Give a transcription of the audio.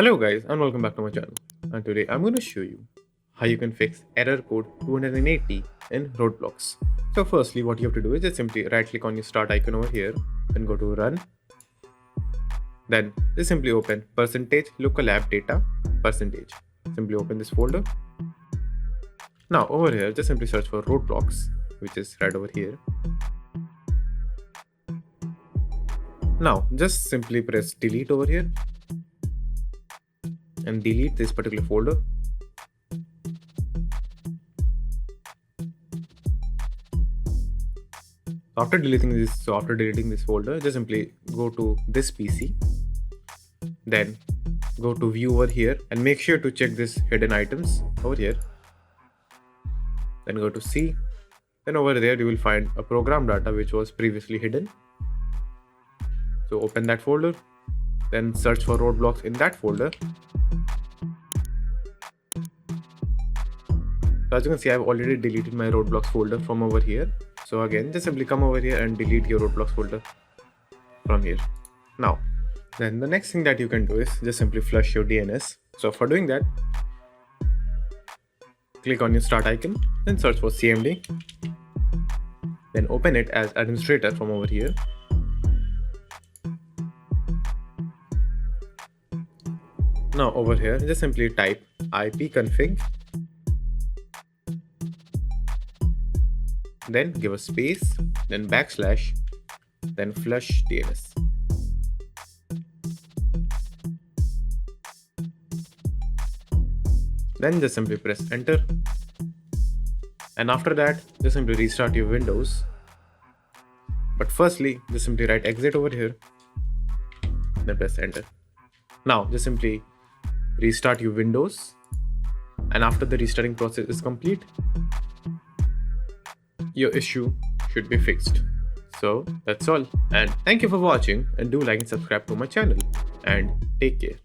Hello guys and welcome back to my channel, and today I'm going to show you how you can fix error code 280 in Roblox. So firstly what you have to do is just simply right click on your start icon over here and go to run. Then just simply open percentage local app data percentage. Simply open this folder. Now over here just simply search for Roblox, which is right over here. Now just simply press delete over here and delete this particular folder. After deleting this folder, just simply go to this PC, then go to view over here and make sure to check this hidden items over here. Then go to C. Then over there you will find a program data which was previously hidden. So open that folder, then search for Roblox in that folder. So as you can see, I've already deleted my Roblox folder from over here. So again, just simply come over here and delete your Roblox folder from here. Now, then the next thing that you can do is just simply flush your DNS. So for doing that, click on your start icon, then search for CMD. Then open it as administrator from over here. Now over here, just simply type ipconfig. Then give a space, then backslash, then flush DNS. Then just simply press enter. And after that, just simply restart your Windows. But firstly, just simply write exit over here, then press enter. Now just simply restart your Windows. And after the restarting process is complete, your issue should be fixed. So that's all, and thank you for watching, and do like and subscribe to my channel, and take care.